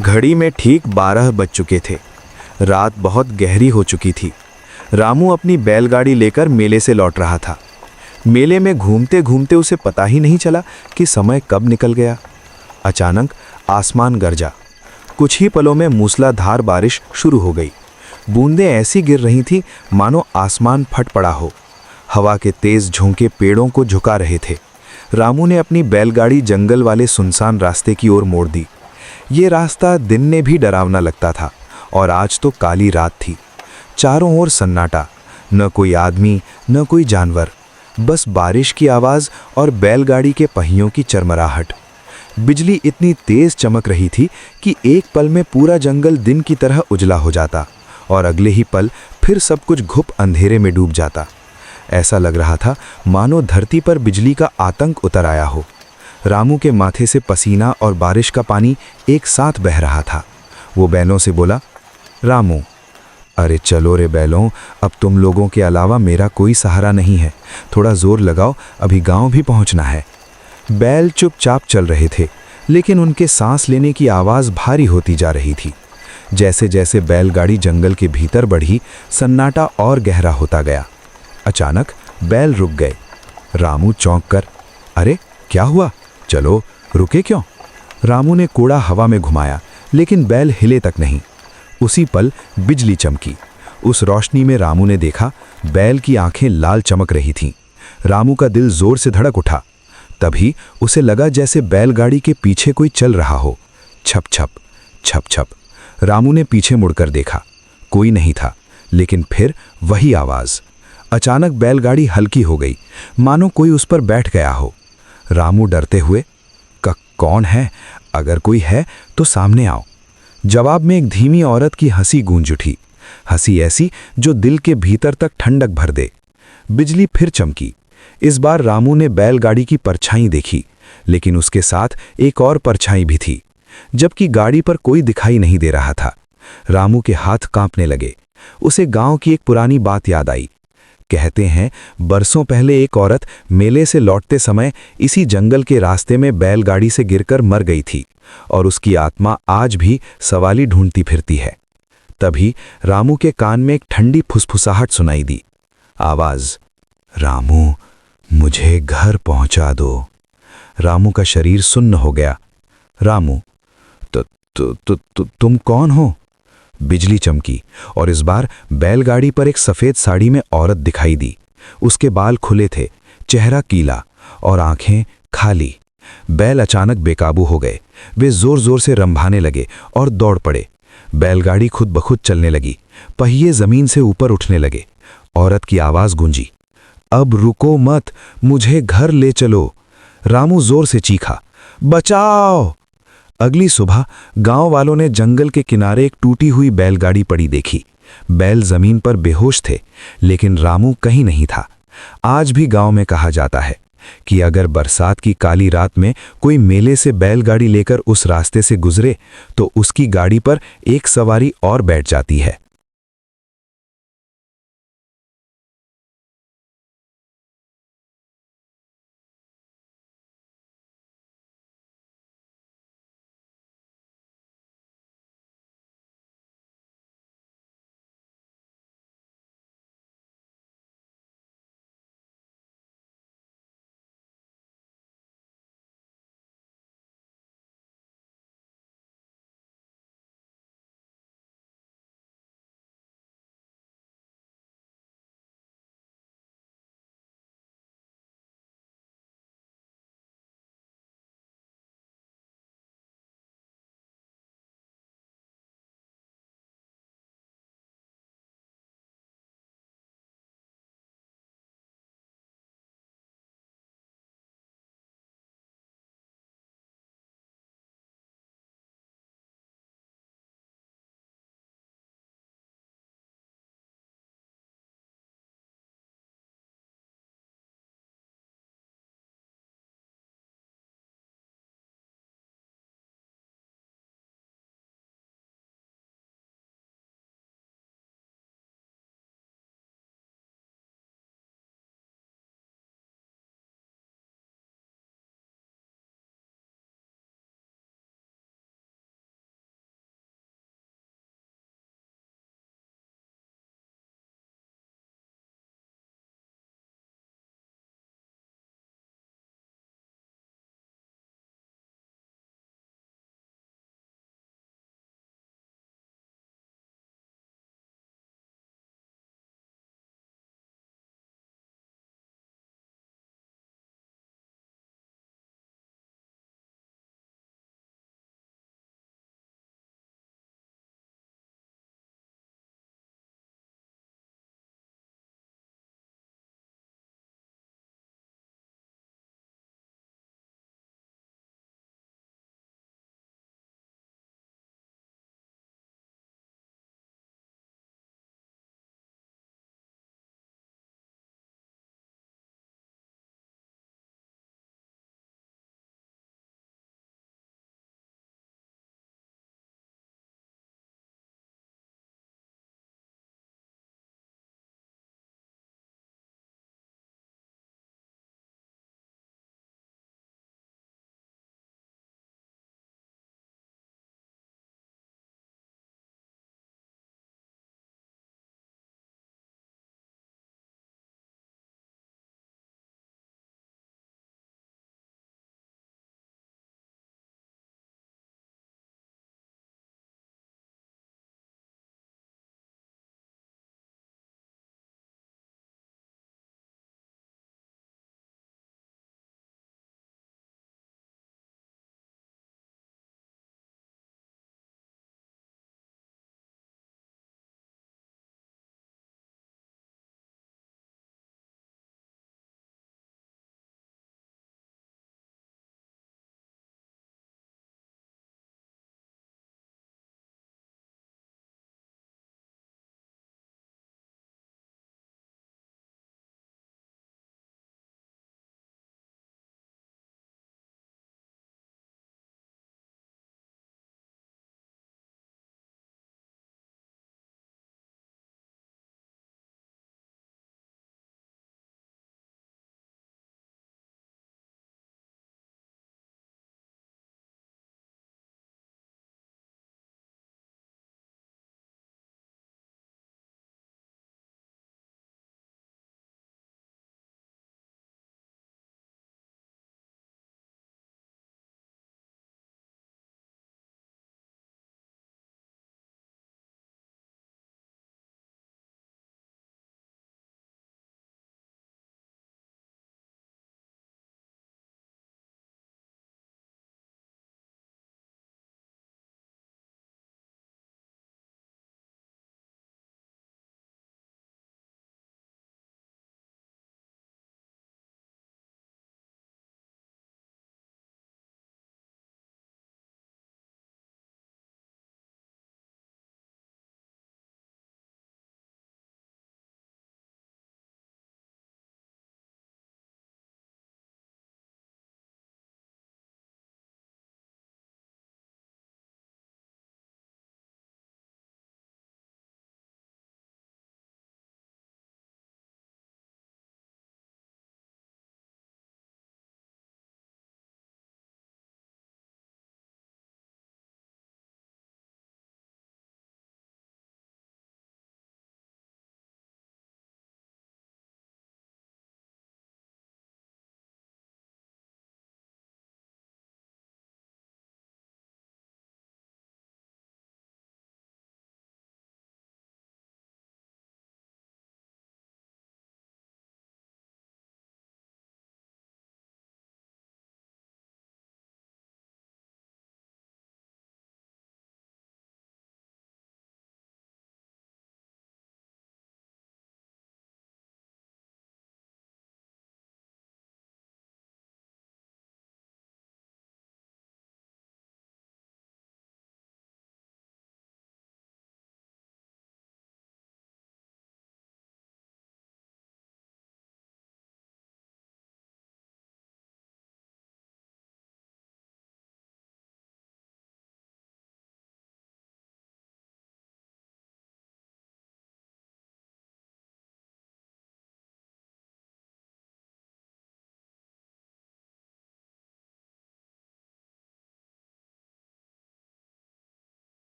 घड़ी में ठीक 12 बज चुके थे। रात बहुत गहरी हो चुकी थी। रामू अपनी बैलगाड़ी लेकर मेले से लौट रहा था। मेले में घूमते घूमते उसे पता ही नहीं चला कि समय कब निकल गया। अचानक आसमान गरजा। कुछ ही पलों में मूसलाधार बारिश शुरू हो गई। बूंदें ऐसी गिर रही थीं मानो आसमान फट पड़ा हो। हवा के तेज झोंके पेड़ों को झुका रहे थे। रामू ने अपनी बैलगाड़ी जंगल वाले सुनसान रास्ते की ओर मोड़ दी। ये रास्ता दिन में भी डरावना लगता था और आज तो काली रात थी। चारों ओर सन्नाटा, न कोई आदमी न कोई जानवर, बस बारिश की आवाज़ और बैलगाड़ी के पहियों की चरमराहट। बिजली इतनी तेज चमक रही थी कि एक पल में पूरा जंगल दिन की तरह उजला हो जाता और अगले ही पल फिर सब कुछ घुप अंधेरे में डूब जाता। ऐसा लग रहा था मानो धरती पर बिजली का आतंक उतर आया हो। रामू के माथे से पसीना और बारिश का पानी एक साथ बह रहा था। वो बैलों से बोला, रामू, अरे चलो रे बैलों, अब तुम लोगों के अलावा मेरा कोई सहारा नहीं है। थोड़ा जोर लगाओ, अभी गांव भी पहुंचना है। बैल चुपचाप चल रहे थे, लेकिन उनके सांस लेने की आवाज़ भारी होती जा रही थी। जैसे जैसे बैलगाड़ी जंगल के भीतर बढ़ी, सन्नाटा और गहरा होता गया। अचानक बैल रुक गए। रामू चौंक कर, अरे क्या हुआ? चलो, रुके क्यों? रामू ने कोड़ा हवा में घुमाया, लेकिन बैल हिले तक नहीं। उसी पल बिजली चमकी। उस रोशनी में रामू ने देखा बैल की आंखें लाल चमक रही थीं। रामू का दिल जोर से धड़क उठा। तभी उसे लगा जैसे बैलगाड़ी के पीछे कोई चल रहा हो। छप छप छप छप। रामू ने पीछे मुड़कर देखा। कोई नहीं था, लेकिन फिर वही आवाज़। अचानक बैलगाड़ी हल्की हो गई, मानो कोई उस पर बैठ गया हो। रामू डरते हुए, कौन है? अगर कोई है तो सामने आओ। जवाब में एक धीमी औरत की हंसी गूंज उठी, हंसी ऐसी जो दिल के भीतर तक ठंडक भर दे। बिजली फिर चमकी। इस बार रामू ने बैलगाड़ी की परछाई देखी, लेकिन उसके साथ एक और परछाई भी थी। जबकि गाड़ी पर कोई दिखाई नहीं दे रहा था। रामू के हाथ कांपने लगे। उसे गांव की एक पुरानी बात याद आई। कहते हैं बरसों पहले एक औरत मेले से लौटते समय इसी जंगल के रास्ते में बैलगाड़ी से गिरकर मर गई थी और उसकी आत्मा आज भी सवाली ढूंढती फिरती है। तभी रामू के कान में एक ठंडी फुसफुसाहट सुनाई दी। आवाज, रामू, मुझे घर पहुंचा दो। रामू का शरीर सुन्न हो गया। रामू, तुम कौन हो? बिजली चमकी और इस बार बैलगाड़ी पर एक सफेद साड़ी में औरत दिखाई दी। उसके बाल खुले थे, चेहरा कीला और आंखें खाली। बैल अचानक बेकाबू हो गए। वे जोर जोर से रंभाने लगे और दौड़ पड़े। बैलगाड़ी खुद ब खुद चलने लगी। पहिए जमीन से ऊपर उठने लगे। औरत की आवाज गूंजी, अब रुको मत, मुझे घर ले चलो। रामू जोर से चीखा, बचाओ। अगली सुबह गांव वालों ने जंगल के किनारे एक टूटी हुई बैलगाड़ी पड़ी देखी। बैल जमीन पर बेहोश थे, लेकिन रामू कहीं नहीं था। आज भी गांव में कहा जाता है कि अगर बरसात की काली रात में कोई मेले से बैलगाड़ी लेकर उस रास्ते से गुजरे तो उसकी गाड़ी पर एक सवारी और बैठ जाती है।